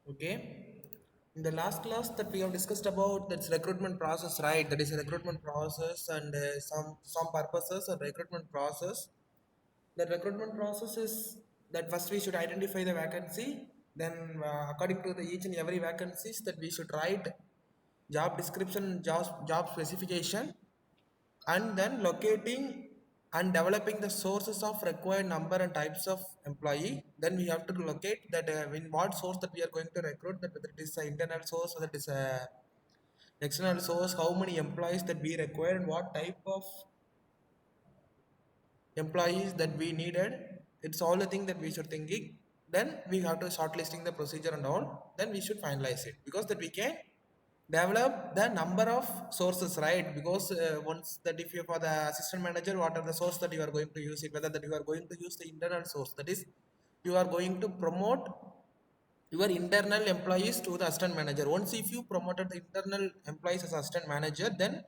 Okay. In the last class that we have discussed about that's recruitment process, right? That is a recruitment process and some purposes of recruitment process. The recruitment process is that first we should identify the vacancy. Then, according to the each and every vacancies, that we should write job description, job specification, and then locating and developing the sources of required number and types of employee. Then we have to locate that in what source that we are going to recruit, that whether it is an internal source or that is a external source, how many employees that we require and what type of employees that we needed. It's all the thing that we should thinking. Then we have to shortlisting the procedure and all, then we should finalize it, because that we can develop the number of sources, right? Because once that if you for the assistant manager, what are the source that you are going to use it, whether that you are going to use the internal source, that is you are going to promote your internal employees to the assistant manager. Once if you promoted the internal employees as assistant manager, then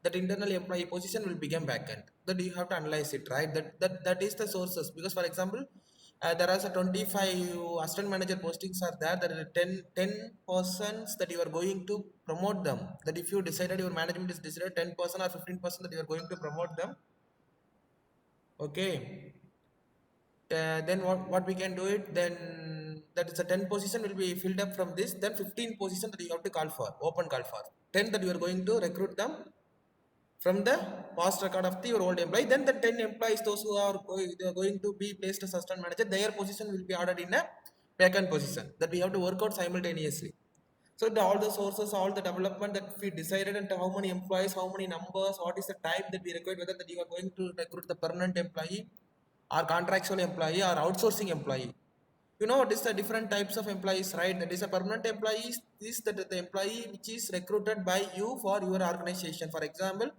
that internal employee position will become vacant. That you have to analyze it, right? That is the sources. Because for example, there are 25 assistant manager postings are there. There are 10 persons that you are going to promote them. That if you decided, your management is decided 10% or 15% that you are going to promote them. Okay. Then what we can do it, then that is a 10 position will be filled up from this, then 15 position that you have to call for, open call for 10 that you are going to recruit them from the past record of your old employee. Then the 10 employees, those who are they are going to be placed as assistant manager, their position will be ordered in a vacant position, that we have to work out simultaneously. So all the sources, all the development that we decided, and how many employees, how many numbers, what is the type that we require, whether that you are going to recruit the permanent employee or contractual employee or outsourcing employee. You know what is the different types of employees, right? That is a permanent employee is that the employee which is recruited by you for your organization. For example,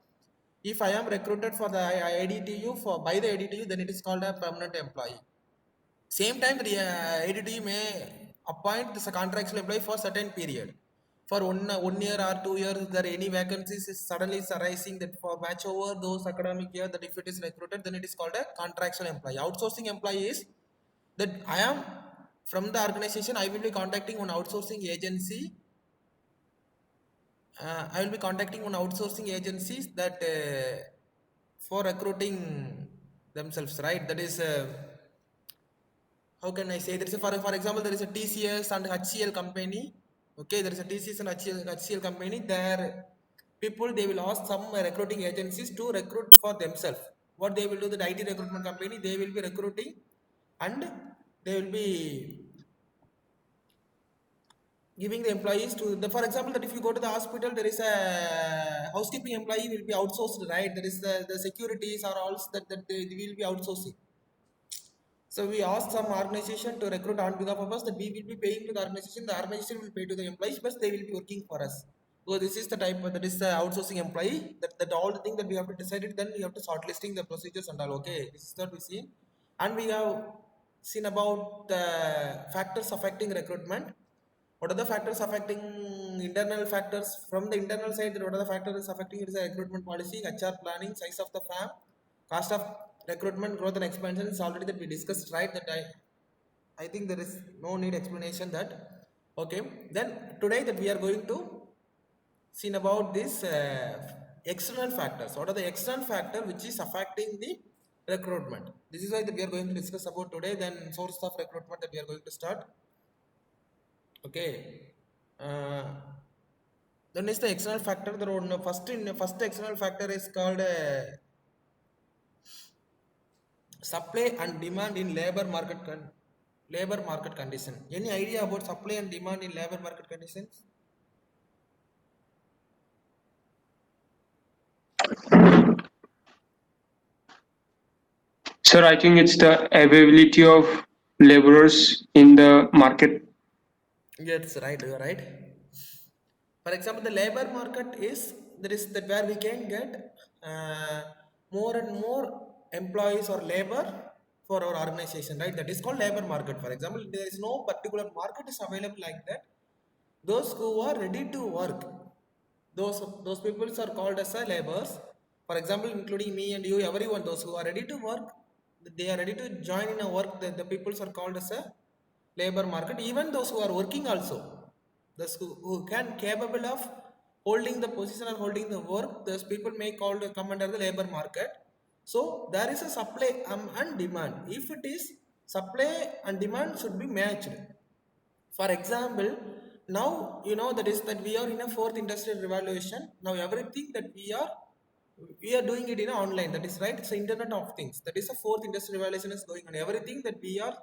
if I am recruited for the IDTU for by the IDTU, then it is called a permanent employee. Same time, the ADT may appoint this contractual employee for certain period. For 1 year or 2 years, if there are any vacancies is suddenly is arising that for match over those academic year, that if it is recruited, then it is called a contractual employee. Outsourcing employee is that I am from the organization, I will be contacting one outsourcing agency. I will be contacting one outsourcing agencies that for recruiting themselves, right? That is. How can I say, there is a, for example, there is a TCS and HCL company. Okay, there is a TCS and HCL company. There people, they will ask some recruiting agencies to recruit for themselves. What they will do, the IT recruitment company, they will be recruiting, and they will be giving the employees to the, for example, that if you go to the hospital, there is a housekeeping employee will be outsourced, right? There is the securities are also that they will be outsourcing. So we asked some organization to recruit on behalf of us, that we will be paying to the organization will pay to the employees, but they will be working for us. So this is the type, that is the outsourcing employee, that all the thing that we have to decide it, then we have to start listing the procedures and all. Okay, this is what we see. And we have seen about the factors affecting recruitment. What are the factors affecting internal factors from the internal side? What are the factors affecting it is a recruitment policy, HR planning, size of the firm, cost of recruitment, growth and expansion is already that we discussed, right? That I think there is no need explanation that. Okay, then today that we are going to see about this external factors. What are the external factor which is affecting the recruitment? This is why that we are going to discuss about today. Then source of recruitment that we are going to start. Okay. Uh, then is the external factor. The first external factor is called supply and demand in labor market condition. Any idea about supply and demand in labor market conditions? Sir, I think it's the availability of laborers in the market. Yes, right. You are right. For example, the labor market is there is that where we can get more and more employees or labor for our organization, right? That is called labor market. For example, there is no particular market is available like that. Those who are ready to work, those people are called as a laborers. For example, including me and you, everyone, those who are ready to work, they are ready to join in a work. The people are called as a labor market, even those who are working also, those who can capable of holding the position or holding the work, those people may called come under the labor market. So there is a supply and demand. If it is supply and demand should be matched. For example, now you know that is that we are in a fourth industrial revolution. Now everything that we are doing it in a online, that is right, it's the internet of things, that is a fourth industrial revolution is going on. Everything that we are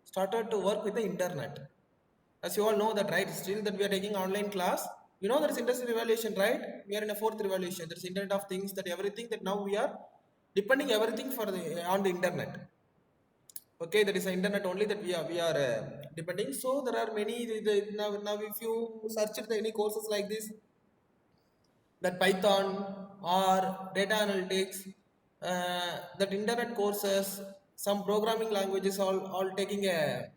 started to work with the internet. As you all know that, right, still that we are taking online class, you know, there is industrial revolution, right? We are in a fourth revolution, there is internet of things, that everything that now we are depending everything for the on the internet. Okay, that is the internet only that we are depending. So there are many now if you search the any courses like this, that Python or data analytics, that internet courses, some programming languages, all taking a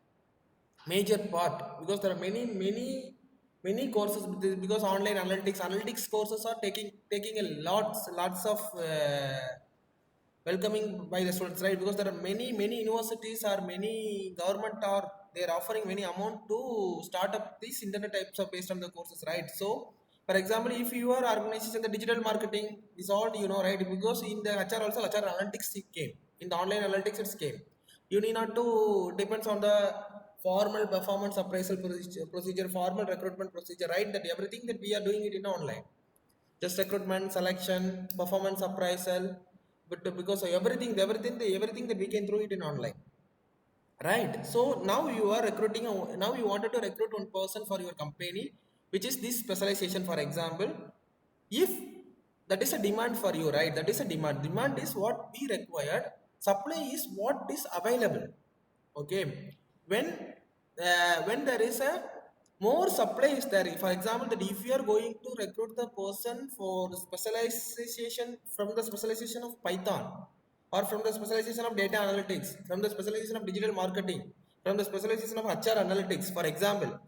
major part, because there are many courses because online analytics courses are taking a lots of welcoming by the students, right? Because there are many universities or many government are they are offering many amount to start up these internet types of based on the courses, right? So for example, if your organization the digital marketing is all, you know, right? Because in the HR also HR analytics it came, in the online analytics it came. You need not to depends on the formal performance appraisal procedure, formal recruitment procedure, right? That everything that we are doing it in online, just recruitment, selection, performance appraisal. But because of everything that we can throw it in online, right? So now you are recruiting now you wanted to recruit one person for your company, which is this specialization. For example, if that is a demand for you, right? That is a demand is what we required, supply is what is available. Okay, when when there is a more supply is there, for example, that if you are going to recruit the person for specialization from the specialization of Python, or from the specialization of data analytics, from the specialization of digital marketing, from the specialization of HR analytics, for example,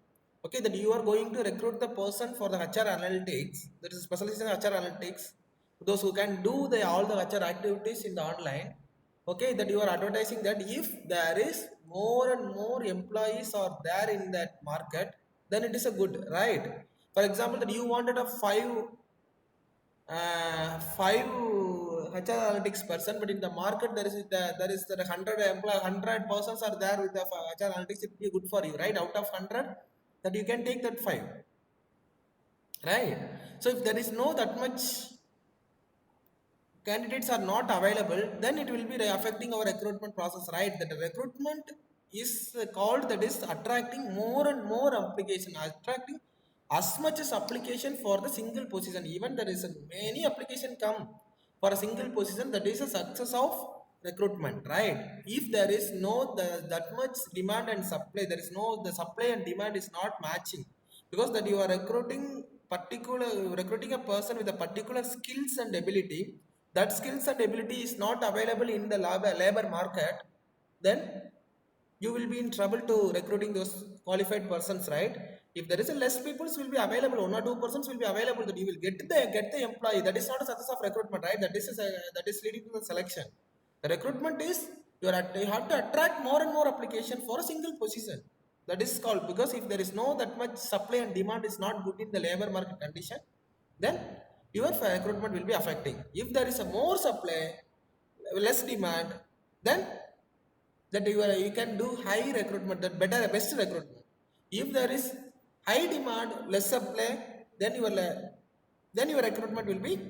okay, that you are going to recruit the person for the HR analytics, that is specialization in HR analytics, those who can do the all the HR activities in the online. Okay, that you are advertising that if there is more and more employees are there in that market, then it is a good, right? For example, that you wanted a five HR analytics person, but in the market there is the 100 persons are there with the HR analytics, it will be good for you, right? Out of 100, that you can take that five, right? So if there is no that much candidates are not available, then it will be affecting our recruitment process, right? That recruitment is called, that is attracting more and more application, attracting as much as application for the single position. Even there is a many application come for a single position, that is a success of recruitment, right? If there is no that much demand and supply, there is no the supply and demand is not matching, because that you are recruiting a person with a particular skills and ability, that skills and ability is not available in the labor market, then you will be in trouble to recruiting those qualified persons, right? If there is a less people will be available, one or two persons will be available, that you will get the employee, that is not a success of recruitment, right? That is leading to the selection. The recruitment is you have to attract more and more application for a single position. That is called, because if there is no that much supply and demand is not good in the labor market condition, then your recruitment will be affecting. If there is a more supply, less demand, then that you can do high recruitment, that better best recruitment. If there is high demand, less supply, then your recruitment will be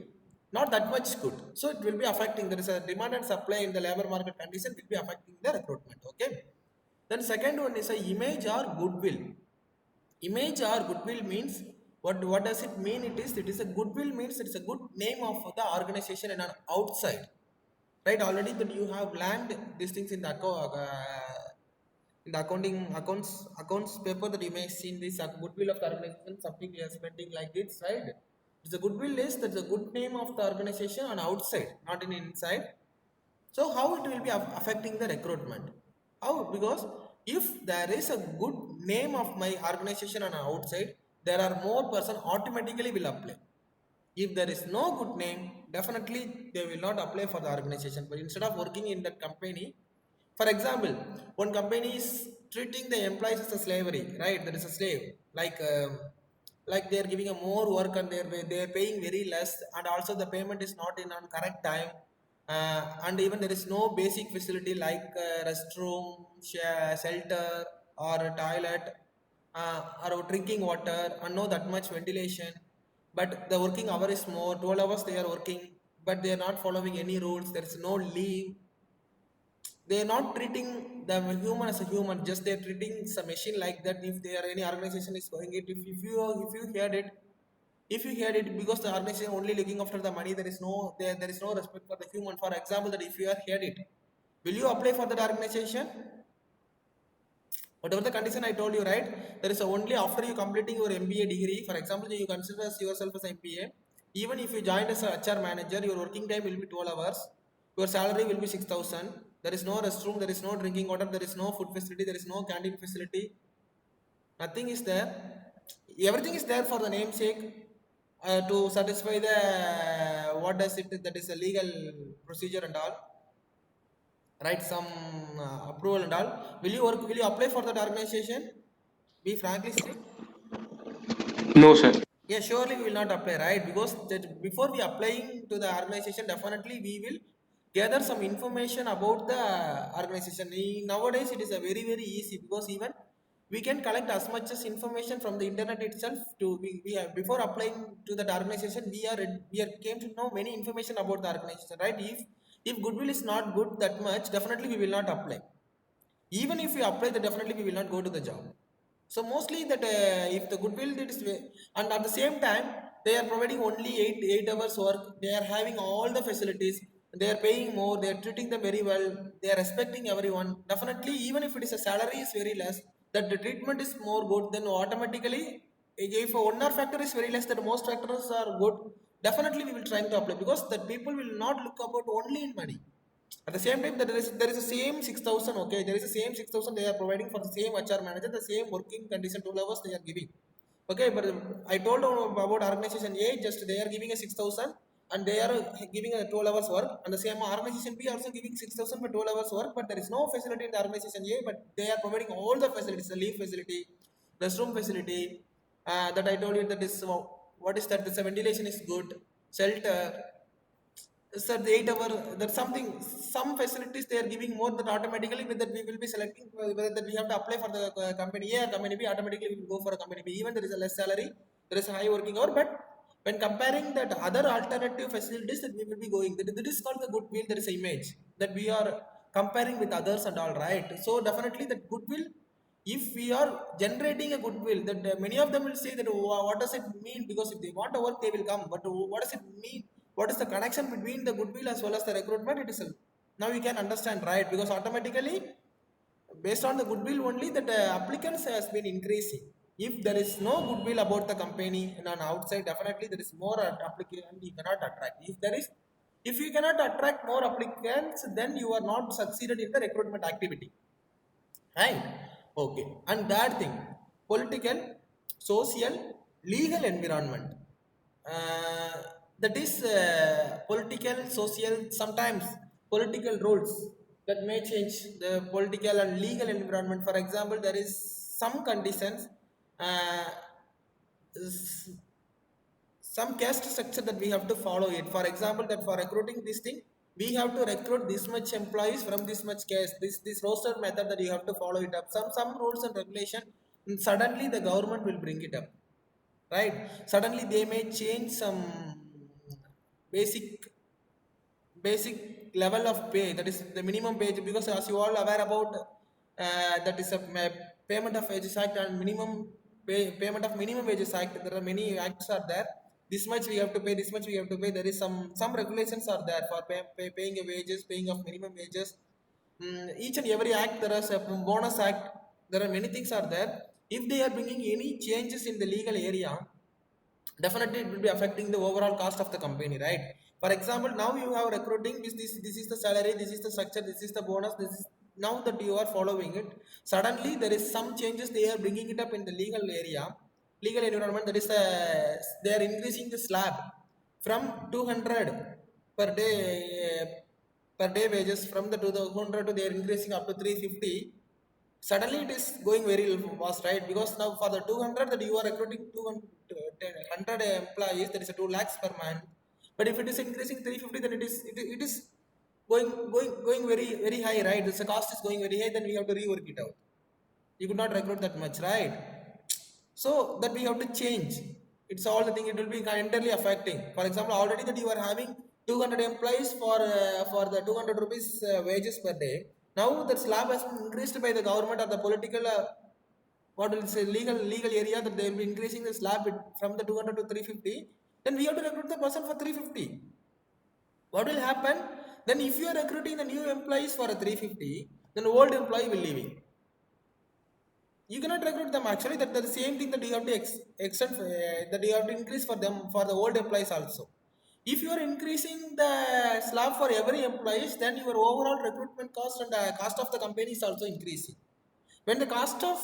not that much good, so it will be affecting. There is a demand and supply in the labor market condition will be affecting the recruitment. Okay, then second one is a image or goodwill. Image or goodwill means, what does it mean? It is a goodwill means it is a good name of the organization and an outside, right? Already that you have learned these things in the in the accounts paper, that you may see in this goodwill of the organization, something we are spending like this, right? It's a goodwill list, that's a good name of the organization on outside, not in inside. So how it will be affecting the recruitment? How? Because if there is a good name of my organization on outside, there are more person automatically will apply. If there is no good name, definitely they will not apply for the organization. But instead of working in that company For example, one company is treating the employees as a slavery, right? That is a slave, like they're giving a more work and they're paying very less, and also the payment is not in on correct time, and even there is no basic facility like restroom, shelter, or a toilet, or drinking water, and no that much ventilation. But the working hour is more, 12 hours they are working, but they are not following any rules. There is no leave. They're not treating the human as a human, just they're treating some machine like that. If there are any organization is going it, if you heard it, if you heard it, because the organization only looking after the money, there is no respect for the human. For example, that if you are heard it, will you apply for that organization? Whatever the condition I told you, right? There is only after you completing your MBA degree. For example, you consider yourself as MBA. Even if you join as a HR manager, your working time will be 12 hours. Your salary will be 6,000. There is no restroom, there is no drinking water, there is no food facility, there is no canteen facility. Nothing is there. Everything is there for the namesake, to satisfy the what does it, that is a legal procedure and all, right? Some approval and all. Will you apply for that organization? Be frankly say. No, sir. Yeah, surely we will not apply, right? Because that before we applying to the organization, definitely we will gather some information about the organization. Nowadays it is a very easy, because even we can collect as much as information from the internet itself. We have, before applying to that organization, we are came to know many information about the organization, right? If goodwill is not good that much, definitely we will not apply. Even if we apply, then definitely we will not go to the job. So mostly that, if the goodwill that is and at the same time they are providing only 8 hours work, they are having all the facilities, they are paying more, they are treating them very well, they are respecting everyone. Definitely, even if it is a salary is very less, that the treatment is more good, then automatically, if one or factor is very less, that most factors are good, definitely we will try to apply, because that people will not look about only in money. At the same time, that there is the same 6,000. Okay, there is the same 6,000 they are providing for the same HR manager, the same working condition, 2 hours they are giving. Okay, but I told about organization A, just they are giving a 6,000 and they are giving a 12 hours work, and the same organization B also giving 6,000 for 12 hours work, but there is no facility in the organization A, but they are providing all the facilities, the leave facility, restroom facility, that I told you, that is what is that? The ventilation is good, shelter. Sir, the 8 hour, that something, some facilities they are giving more, that automatically with that we will be selecting whether that we have to apply for the company A or company B, automatically we will go for a company B. Even there is a less salary, there is a high working hour, but when comparing that other alternative facilities that we will be going, that is called the goodwill, there is a image that we are comparing with others and all, right? So definitely that goodwill, if we are generating a goodwill, that many of them will say that, what does it mean? Because if they want to work, they will come, but what does it mean? What is the connection between the goodwill as well as the recruitment? It is now you can understand, right? Because automatically, based on the goodwill only, that applicants has been increasing. If there is no goodwill about the company and on outside, definitely there is more applicant you cannot attract. If you cannot attract more applicants, then you are not succeeded in the recruitment activity. Right? Okay. And that thing, political, social, legal environment. Uh, that is political, social, sometimes political rules that may change the political and legal environment. For example, there is some conditions, uh, some caste structure that we have to follow it. For example, that for recruiting this thing, we have to recruit this much employees from this much caste. This roster method that you have to follow it up. Some rules and regulation. And suddenly the government will bring it up, right? Suddenly they may change some basic basic level of pay, that is the minimum wage, because as you all aware about, that is a payment of wages act and payment of minimum wages act. There are many acts are there. This much we have to pay, this much we have to pay. There is some regulations are there for paying a wages, paying of minimum wages. Each and every act, there is a bonus act, there are many things are there. If they are bringing any changes in the legal area, definitely it will be affecting the overall cost of the company, right? For example, now you have recruiting, this is the salary, this is the structure, this is the bonus, this is, now that you are following it, suddenly there is some changes they are bringing it up in the legal area, legal environment. That is they are increasing the slab from 200 per day, per day wages from the 200 to they are increasing up to 350. Suddenly it is going very fast, right? Because now for the 200 that you are recruiting 200 employees, that is a 2 lakhs per month. But if it is increasing 350, then it is going very high, right? The cost is going very high, then we have to rework it out. You could not recruit that much, right? So that we have to change. It's all the thing. It will be entirely affecting. For example, already that you are having 200 employees for the 200 rupees wages per day. Now that slab has been increased by the government or the political what will say legal area that they will be increasing the slab from the 200 to 350. Then we have to recruit the person for 350. What will happen? Then if you are recruiting the new employees for a 350, then old employee will leaving. You cannot recruit them actually. That the same thing that you have to extend that you have to increase for them for the old employees also. If you are increasing the slab for every employees, then your overall recruitment cost and the cost of the company is also increasing. When the cost of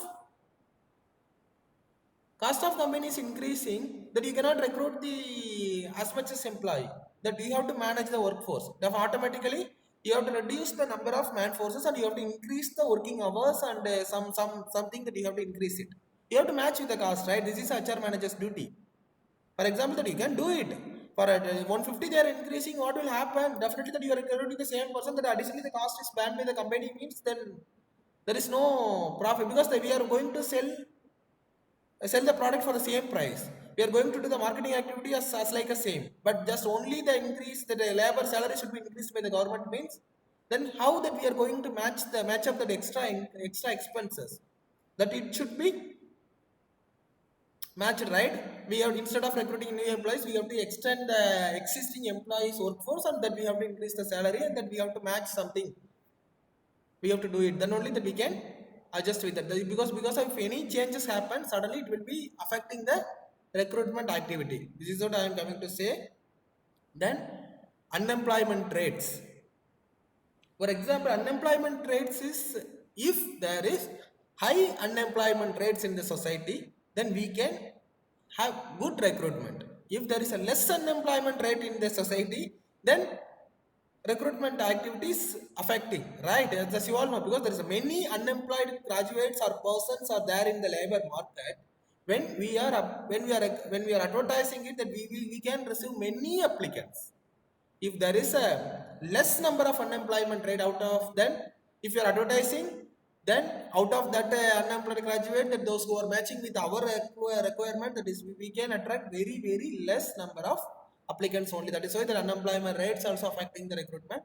company is increasing, that you cannot recruit the as much as employee, that you have to manage the workforce. Then automatically you have to reduce the number of man forces and you have to increase the working hours and something that you have to increase it. You have to match with the cost, right? This is HR manager's duty. For example, that you can do it for 150 they are increasing. What will happen? Definitely that you are recruiting the same person, that additionally the cost is banned by the company, means then there is no profit, because we are going to sell the product for the same price. We are going to do the marketing activity as like a same, but just only the increase that the labor salary should be increased by the government, means then how that we are going to match up that extra expenses, that it should be matched, right? We have, instead of recruiting new employees, we have to extend the existing employees workforce, and then we have to increase the salary, and then we have to match something. We have to do it, then only that we can adjust with that, because if any changes happen, suddenly it will be affecting the recruitment activity. This is what I am coming to say. Then unemployment rates. For example, unemployment rates is, if there is high unemployment rates in the society, then we can have good recruitment. If there is a less unemployment rate in the society, then recruitment activities affecting, right? As you all know, because there is many unemployed graduates or persons are there in the labor market. When we are advertising it, that we can receive many applicants. If there is a less number of unemployment rate out of, then if you are advertising, then out of that unemployed graduate, that those who are matching with our requirement, that is we can attract very less number of applicants only. That is why the unemployment rates also affecting the recruitment.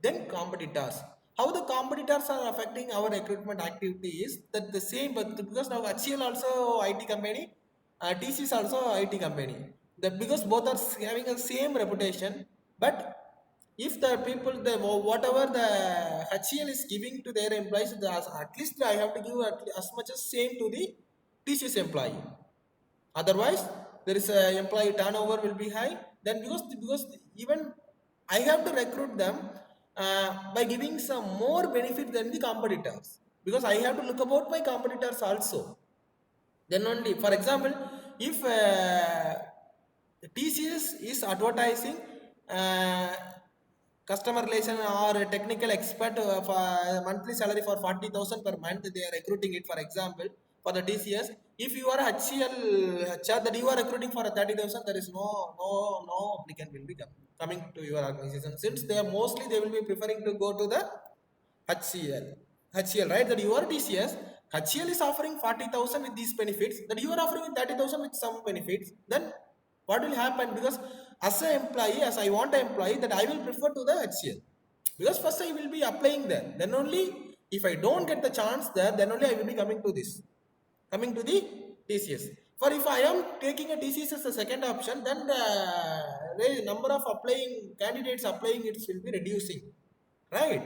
Then competitors, how the competitors are affecting our recruitment activity is that the same, but because now HCL also IT company, TCS also IT company, that because both are having a same reputation. But if the people, the whatever the HCL is giving to their employees, at least I have to give as much as same to the TCS employee. Otherwise, there is a employee turnover will be high. Then because even I have to recruit them by giving some more benefit than the competitors, because I have to look about my competitors also. Then only, for example, if TCS is advertising uh, customer relation or a technical expert for monthly salary for 40,000 per month, they are recruiting it, for example, for the TCS. If you are HCL HR, that you are recruiting for a 30,000, there is no applicant will be coming to your organization, since they are mostly they will be preferring to go to the HCL, right? That you are TCS, HCL is offering 40,000 with these benefits, that you are offering 30,000 with some benefits. Then what will happen? Because as an employee, as I want an employee, that I will prefer to the HCL, because first I will be applying there. Then only if I don't get the chance there, then only I will be coming to the TCS. For if I am taking a TCS as a second option, then the number of applying candidates applying it will be reducing, right?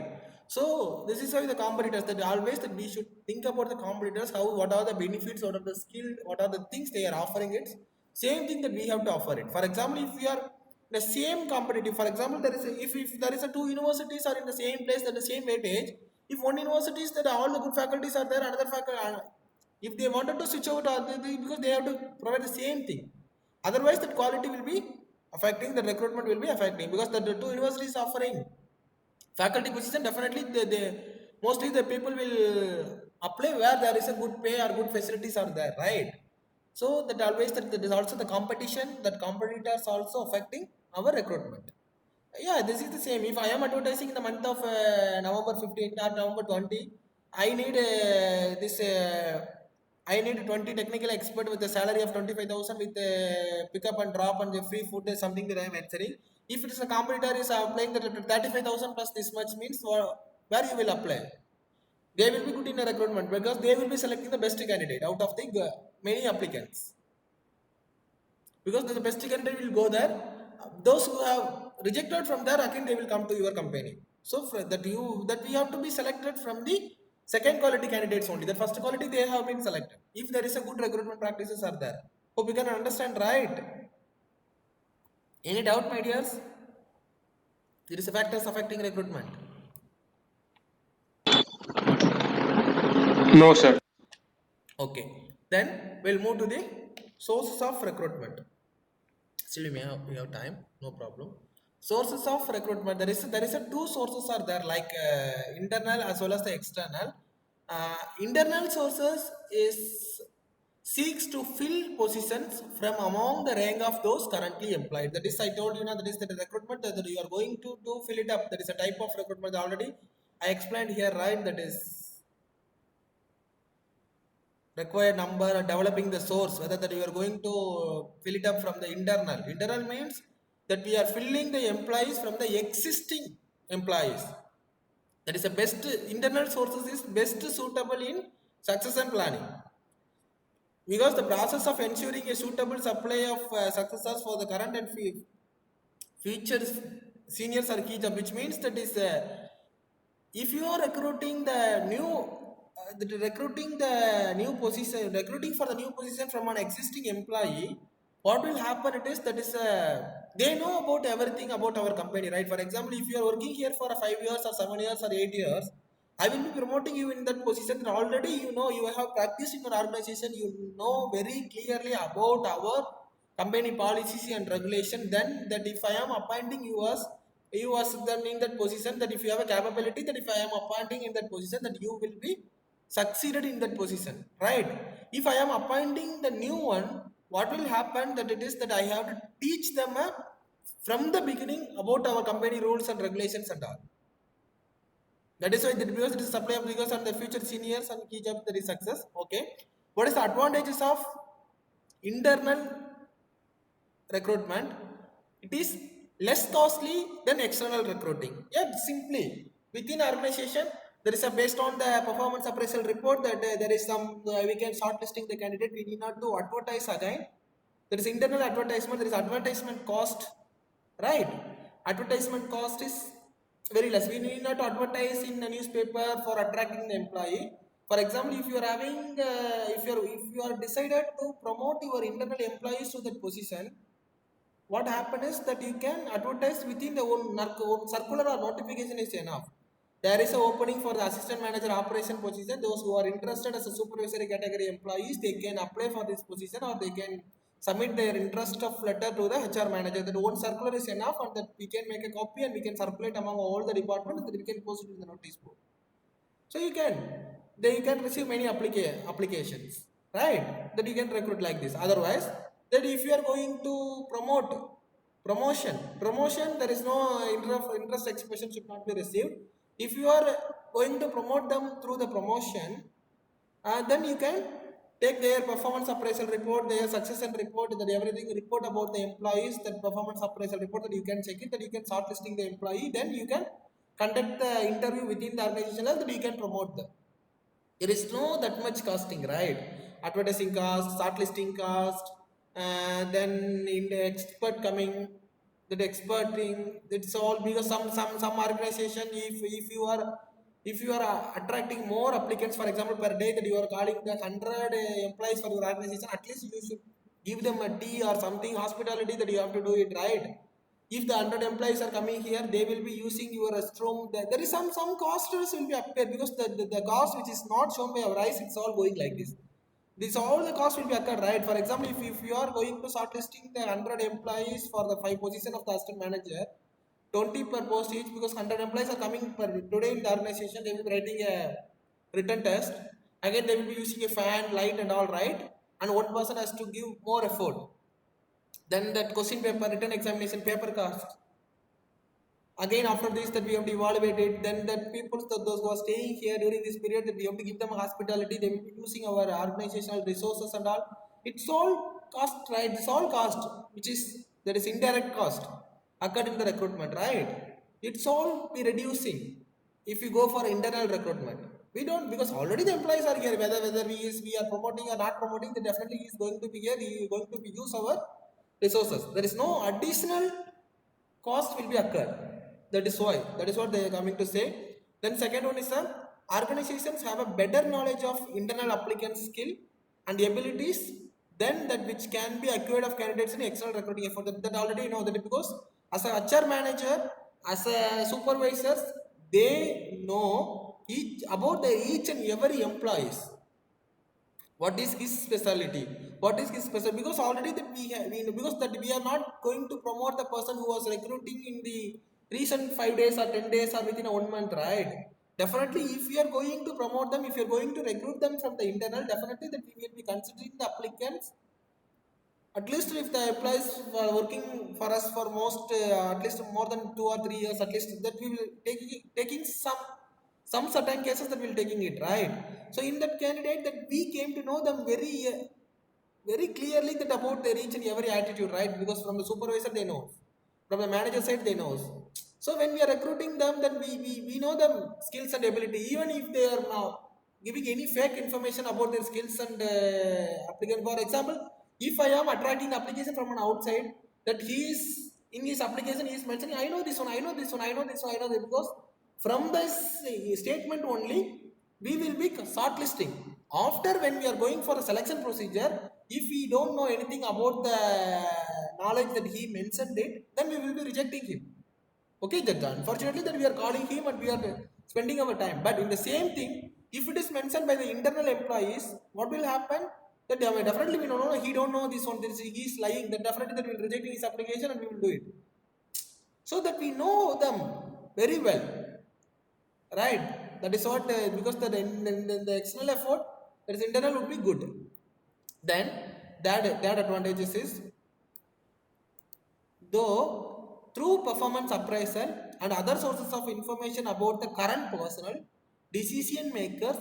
So this is why the competitors, that always that we should think about the competitors, how, what are the benefits, what are the skill, what are the things they are offering it. Same thing that we have to offer it. For example, if we are the same competitive, for example, there is a, if there is a two universities are in the same place at the same weightage, if one university is that all the good faculties are there, another faculty, if they wanted to switch out, because they have to provide the same thing. Otherwise, the quality will be affecting, the recruitment will be affecting, because the two universities offering Faculty position definitely they mostly the people will apply where there is a good pay or good facilities are there, right? So that always that there is also the competition, that competitors also affecting our recruitment. Yeah, this is the same. If I am advertising in the month of November 15th or November 20, I need this. I need 20 technical expert with a salary of 25,000 with pickup and drop and the free food is something that I am answering. If it is a competitor is applying the 35,000 plus this much means where you will apply. They will be good in a recruitment because they will be selecting the best candidate out of the many applicants. Because the best candidate will go there. Those who have rejected from there again they will come to your company. So for that we have to be selected from the second quality candidates only. The first quality they have been selected. If there is a good recruitment practices are there. Hope you can understand, right? Any doubt, my dears? There is a factors affecting recruitment. No, sir. Okay. Then we'll move to the sources of recruitment. Still we have time, no problem. Sources of recruitment, there is a two sources are there, like internal as well as the external. Internal sources is seeks to fill positions from among the rank of those currently employed. That is, I told you now, that is the recruitment that you are going to do fill it up. That is a type of recruitment already I explained here, right? That is required number and developing the source, whether that you are going to fill it up from the internal means that we are filling the employees from the existing employees. That is the best. Internal sources is best suitable in succession planning, because the process of ensuring a suitable supply of successors for the current and future seniors are key job, which means that is if you are recruiting the new position, recruiting for the new position from an existing employee, what will happen it is that is they know about everything about our company, right? For example, if you are working here for 5 years or 7 years or 8 years, I will be promoting you in that position. Already you know, you have practiced in your organization, you know very clearly about our company policies and regulation. Then that if I am appointing you as then in that position, that if you have a capability, that if I am appointing in that position, that you will be succeeded in that position, right? If I am appointing the new one, what will happen that it is that I have to teach them from the beginning about our company rules and regulations and all. That is why because it is supply of rigors and the future seniors and key job that is success. Okay, what is the advantages of internal recruitment? It is less costly than external recruiting. Yeah, simply within organization there is a based on the performance appraisal report that there is some we can shortlisting the candidate. We need not to advertise again. There is internal advertisement. There is advertisement cost, right? Advertisement cost is very less. We need not advertise in a newspaper for attracting the employee. For example, if you are having if you are decided to promote your internal employees to that position, what happens is that you can advertise within the own circular or notification is enough. There is an opening for the assistant manager operation position. Those who are interested as a supervisory category employees, they can apply for this position or they can submit their interest of letter to the HR manager. That one circular is enough, and that we can make a copy and we can circulate among all the departments, and that we can post it in the notice board. So you can receive many applications, right? That you can recruit like this. Otherwise, that if you are going to promotion, there is no interest expression should not be received. If you are going to promote them through the promotion, then you can take their performance appraisal report, their succession report, that everything report about the employees, that performance appraisal report, that you can check it, that you can shortlisting the employee, then you can conduct the interview within the organization, that you can promote them. There is no that much costing, right? Advertising cost, shortlisting cost, then in the expert coming, that expert thing, it's all because some organization, if you are attracting more applicants, for example, per day, that you are calling the 100 employees for your organization, at least you should give them a tea or something hospitality, that you have to do it, right? If the 100 employees are coming here, they will be using your restroom. There is some costs will be appear, because the cost which is not shown by our eyes, it's all going like this. This all the cost will be occurred, right? For example, if you are going to shortlisting the 100 employees for the 5 position of the assistant manager, 20 per post each, because 100 employees are coming per today in the organization. They will be writing a written test. Again, they will be using a fan, light, and all, right? And one person has to give more effort. Then that question paper, written examination paper cost. Again, after this, that we have to evaluate it. Then that people, those who are staying here during this period, that we have to give them hospitality. They will be using our organizational resources and all. It's all cost, right? It's all cost, which is that is indirect cost occurred in the recruitment, right? It's all be reducing if you go for internal recruitment. We don't, because already the employees are here. Whether we are promoting or not promoting, then definitely he is going to be here. He is going to be use our resources. There is no additional cost will be occur. That is why. That is what they are coming to say. Then second one is that organizations have a better knowledge of internal applicant skill and abilities than that which can be acquired of candidates in external recruiting effort. That already you know that, because as a HR manager, as a supervisors, they know each about the each and every employees. What is his specialty? What is his special? Because already that because that we are not going to promote the person who was recruiting in the recent 5 days or 10 days or within a 1 month, right? Definitely, if we are going to promote them, if you are going to recruit them from the internal, definitely that we will be considering the applicants. At least if the employees were working for us for most at least more than 2 or 3 years, at least that we will taking some certain cases that we'll taking it, right? So in that candidate, that we came to know them very clearly that about their each and every attitude, right? Because from the supervisor they know, from the manager side they know. So when we are recruiting them, then we know them skills and ability. Even if they are now giving any fake information about their skills and applicant. For example, if I am attracting the application from an outside, that he is in his application he is mentioning, I know this one, I know this one, I know this one, I know this, because from this statement only we will be shortlisting. After, when we are going for a selection procedure, if we don't know anything about the knowledge that he mentioned it, then we will be rejecting him. Okay, that unfortunately that we are calling him and we are spending our time. But in the same thing, if it is mentioned by the internal employees, what will happen? That definitely we know, no, he don't know this one, this he is lying. Then definitely that we will reject his application and we will do it. So that we know them very well, right? That is what because the external effort, that is internal, would be good. Then that advantages is, though through performance appraisal and other sources of information about the current personnel, decision makers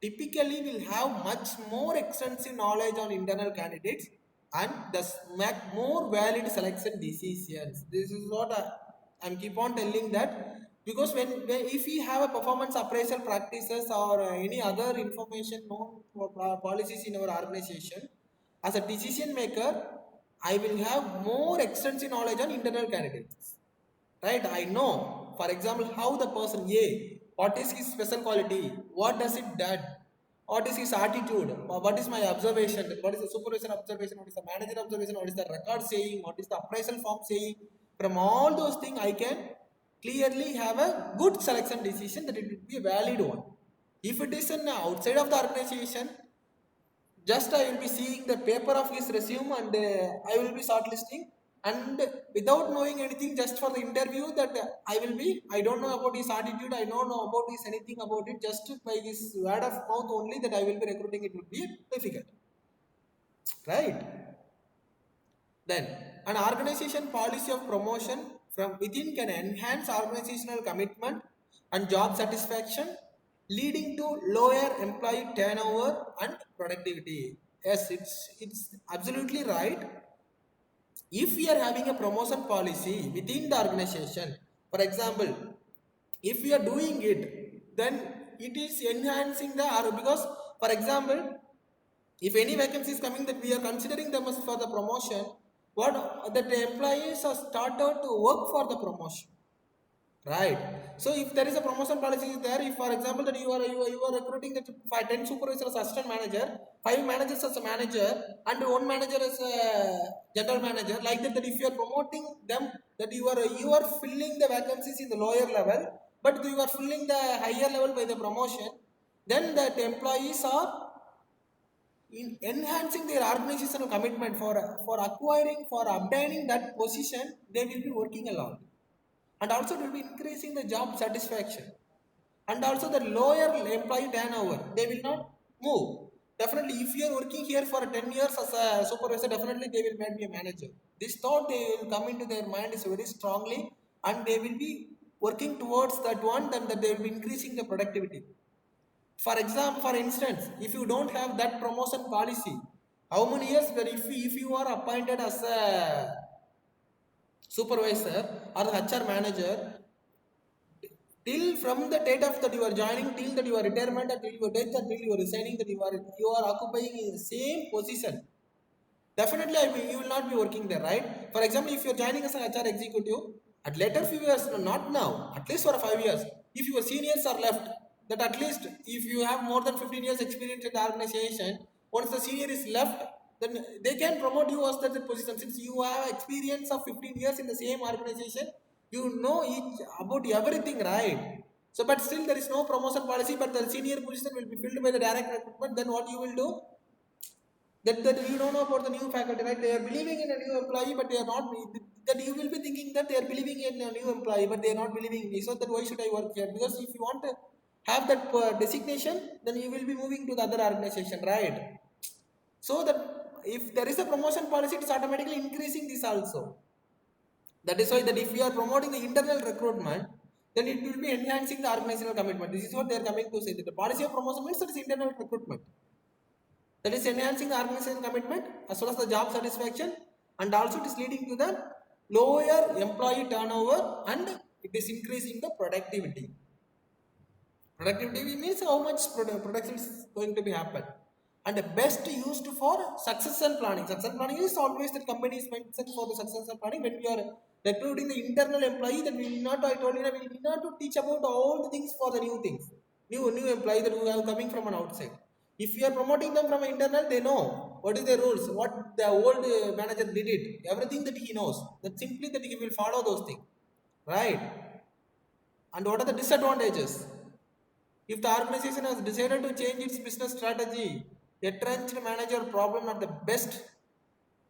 typically will have much more extensive knowledge on internal candidates and thus make more valid selection decisions. This is what I'm keep on telling that, because when if we have a performance appraisal practices or any other information known for policies in our organization, as a decision maker, I will have more extensive knowledge on internal candidates. Right? I know, for example, how the person A, what is his special quality, what does it do, what is his attitude, what is my observation, what is the supervisor observation, what is the manager observation, what is the record saying, what is the appraisal form saying. From all those things, I can clearly have a good selection decision that it will be a valid one. If it is an outside of the organization, just I will be seeing the paper of his resume and I will be shortlisting, and without knowing anything, just for the interview, that I don't know about his attitude, I don't know about his anything about it, just by his word of mouth only that I will be recruiting, it would be difficult, right? Then, an organization policy of promotion from within can enhance organizational commitment and job satisfaction, leading to lower employee turnover and productivity. Yes, it's absolutely right. If we are having a promotion policy within the organization, for example, if we are doing it, then it is enhancing the because, for example, if any vacancy is coming that we are considering them as for the promotion, what that the employees are started to work for the promotion, right? So if there is a promotion policy is there, if for example that you are recruiting that 10 supervisors as assistant manager, 5 managers as a manager, and 1 manager as a general manager, like that, that if you are promoting them, that you are filling the vacancies in the lower level, but you are filling the higher level by the promotion, then that employees are in enhancing their organizational commitment for acquiring, for obtaining that position, they will be working along. and also it will be increasing the job satisfaction, and also the lower employee turnover. They will not move. Definitely, if you are working here for 10 years as a supervisor, definitely they will not be a manager. This thought they will come into their mind is very strongly, and they will be working towards that one, then that they will be increasing the productivity. For example, for instance, if you don't have that promotion policy, how many years that if you are appointed as a supervisor or the HR manager, till from the date of that you are joining till that you are retirement or till your death or till you are resigning, that you are occupying the same position. Definitely, I mean, you will not be working there, right? For example, if you are joining as an HR executive, at later few years, no, not now, at least for 5 years, if your seniors are left, that at least if you have more than 15 years experience in the organization, once the senior is left, then they can promote you as that position. Since you have experience of 15 years in the same organization, you know each about everything, right? So, but still there is no promotion policy, but the senior position will be filled by the direct recruitment. Then what you will do? That you don't know about the new faculty, right? They are believing in a new employee, but they are not. That you will be thinking that they are believing in a new employee, but they are not believing in me. So that why should I work here? Because if you want to have that designation, then you will be moving to the other organization, right? So that if there is a promotion policy, it is automatically increasing this also. That is why that if we are promoting the internal recruitment, then it will be enhancing the organizational commitment. This is what they are coming to say. That the policy of promotion means that is internal recruitment. That is enhancing the organizational commitment as well as the job satisfaction, and also it is leading to the lower employee turnover, and it is increasing the productivity. Productivity means how much production is going to be happen. And the best used for succession planning. Succession planning is always the company is mindset for the succession planning. When we are recruiting the internal employee, then we need not, I told you, we need not to teach about all the things for the new things. New employee that we are coming from an outside. If we are promoting them from internal, they know what is the rules, what the old manager did it, everything that he knows. That simply that he will follow those things. Right? And what are the disadvantages? If the organization has decided to change its business strategy, a trenched manager problem are the best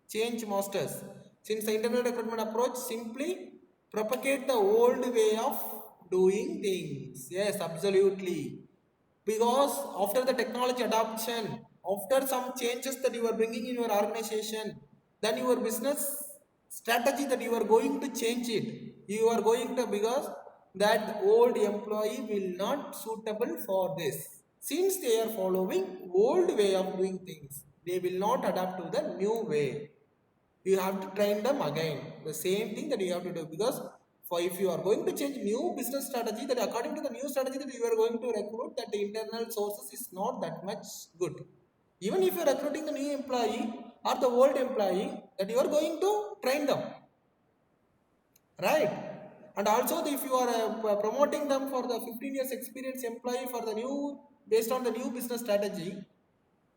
change masters. Since the internal recruitment approach simply propagate the old way of doing things. Yes, absolutely. Because after the technology adoption, after some changes that you are bringing in your organization, then your business strategy that you are going to change it. You are going to, because that old employee will not suitable for this. Since they are following old way of doing things, they will not adapt to the new way. You have to train them again. The same thing that you have to do, because for if you are going to change new business strategy, that according to the new strategy that you are going to recruit, that the internal sources is not that much good. Even if you are recruiting the new employee or the old employee, that you are going to train them, right? And also if you are promoting them for the 15 years experience employee for the new, based on the new business strategy,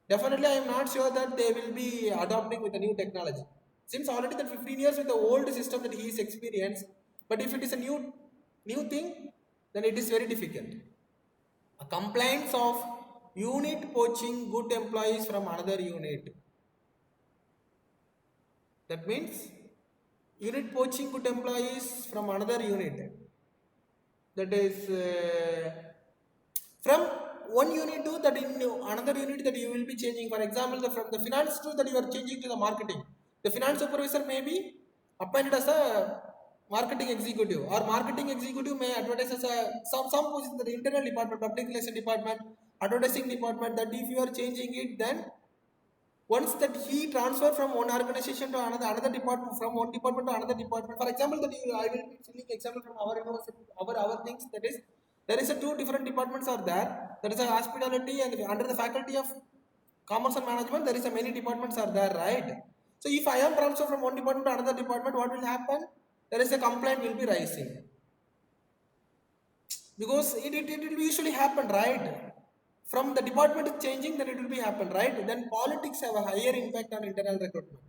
definitely I am not sure that they will be adopting with the new technology, since already the 15 years with the old system that he is experienced. But if it is a new thing, then it is very difficult. A complaints of unit poaching good employees from another unit, that means unit poaching good employees from another unit, that is from one unit to that in another unit that you will be changing. For example, from the finance to that you are changing to the marketing. The finance supervisor may be appointed as a marketing executive, or marketing executive may advertise as a some position in the internal department, public relation department, advertising department. That if you are changing it, then once that he transfer from one organization to another department, from one department to another department. For example, that you, I will be telling example from our university, our things, that is there is a two different departments are there. There is a hospitality, and under the faculty of commerce and management there is a many departments are there, right? So if I am transferred from one department to another department, what will happen? There is a complaint will be rising, because it will usually happen, right? From the department is changing, then it will be happen, right? Then politics have a higher impact on internal recruitment.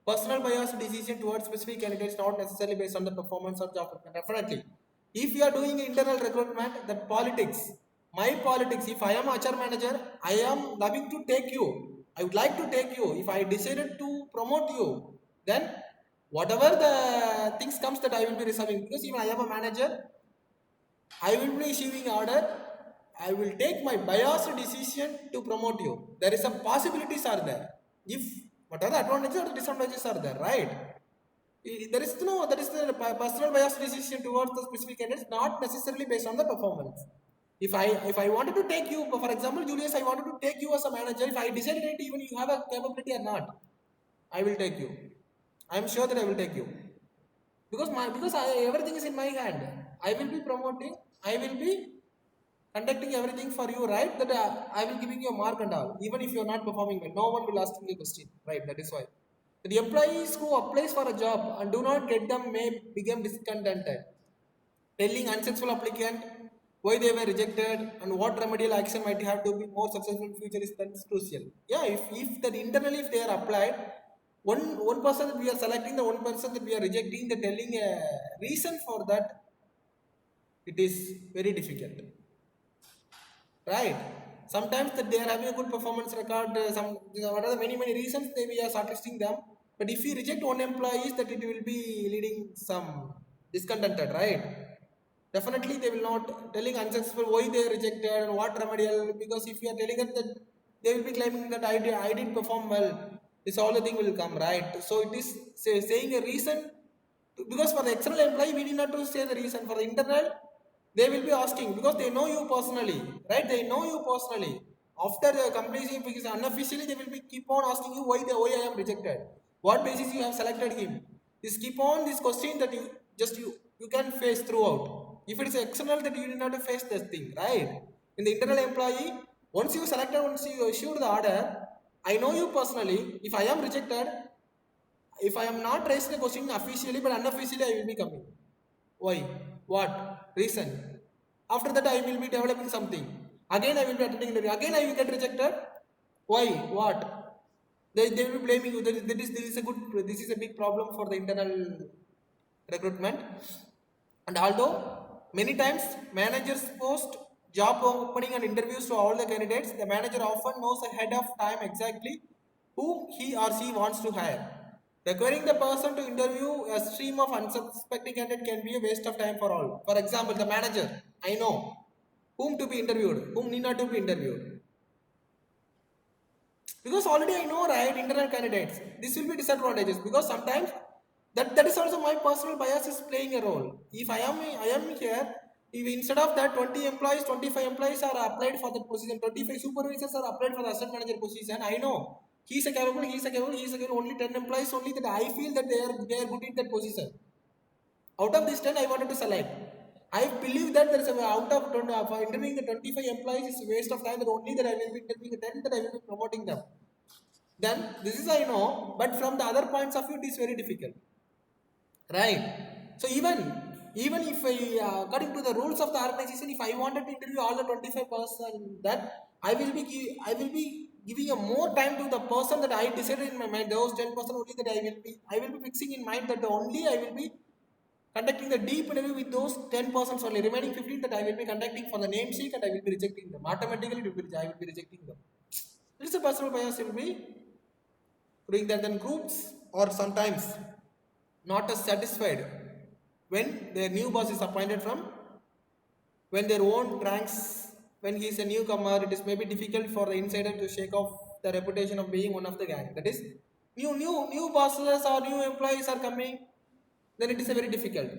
Personal bias decision towards specific candidates, not necessarily based on the performance of job. Definitely, if you are doing internal recruitment, that politics, my politics, if I am HR manager, I am loving to take you, I would like to take you. If I decided to promote you, then Whatever the things comes that I will be reserving, because even I am a manager, I will be issuing order. I will take my biased decision to promote you. There is some possibilities are there. If what are the advantages or the disadvantages are there, right? There is no, that is the personal bias decision towards the specific candidates, not necessarily based on the performance. If I wanted to take you, for example, Julius, I wanted to take you as a manager. If I decided it, even you have a capability or not, I will take you. I am sure that I will take you, because everything is in my hand. I will be promoting. I will be conducting everything for you, right? That I will giving you a mark and all. Even if you are not performing well, no one will ask you a question, right? That is why. The employees who applies for a job and do not get them may become discontented, telling unsuccessful applicant why they were rejected and what remedial action might have to be more successful in future is that's crucial. Yeah, if that internally if they are applied, one person that we are selecting, the one person that we are rejecting, the telling a reason for that, it is very difficult, right? Sometimes that they are having a good performance record, what are the many reasons they we are shortlisting them. But if we reject one employee, that it will be leading some discontented, right? Definitely they will not telling unsuccessful why they rejected and what remedial, because if you are telling them that, they will be claiming that I did perform well, this all the thing will come, right? So it is saying a reason because for the external employee we need not to say the reason. For the internal, they will be asking because they know you personally, right? They know you personally. After the completion, because unofficially they will be keep on asking you why I am rejected, what basis you have selected him. This keep on this question that you can face throughout. If it is external, that you need not to face this thing, right? In the internal employee, once you issued the order, I know you personally. If I am rejected, if I am not raising the question officially, but unofficially I will be coming. Why? What? Reason. After that I will be developing something. Again I will be attending interview. Again I will get rejected. Why? What? They will be blaming you. This is a big problem for the internal recruitment. And although many times managers post job opening and interviews to all the candidates, the manager often knows ahead of time exactly whom he or she wants to hire. Requiring the person to interview a stream of unsuspecting candidate can be a waste of time for all. For example, the manager, I know whom to be interviewed, whom need not to be interviewed. Because already I know, right, internal candidates. This will be disadvantages because sometimes that is also my personal bias is playing a role. If I am here, if instead of that 20 employees, 25 employees are applied for that position, 25 supervisors are applied for the asset manager position, I know he's a capable, only 10 employees only that I feel that they are good in that position. Out of this 10, I wanted to select. I believe that there is a out of 20, for interviewing the 25 employees is a waste of time. That only that I will be interviewing the 10 that I will be promoting them. Then this is I know, but from the other points of view, it is very difficult, right? So even if I according to the rules of the organization, if I wanted to interview all the 25%, that I will be giving a more time to the person that I decided in my mind. Those 10% only that I will be fixing in mind that only I will be conducting the deep interview with those 10% only. Remaining 15 that I will be conducting for the name sake and I will be rejecting them. Automatically I will be rejecting them. This is a personal bias will be doing that. Then groups or sometimes not as satisfied when their new boss is appointed from when their own ranks. When he is a newcomer, it is maybe difficult for the insider to shake off the reputation of being one of the gang. That is, new bosses or new employees are coming, then it is a very difficult.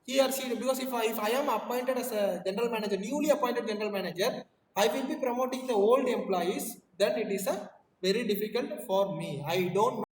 He or she, because if I am appointed as a general manager, newly appointed general manager, I will be promoting the old employees, then it is a very difficult for me. I don't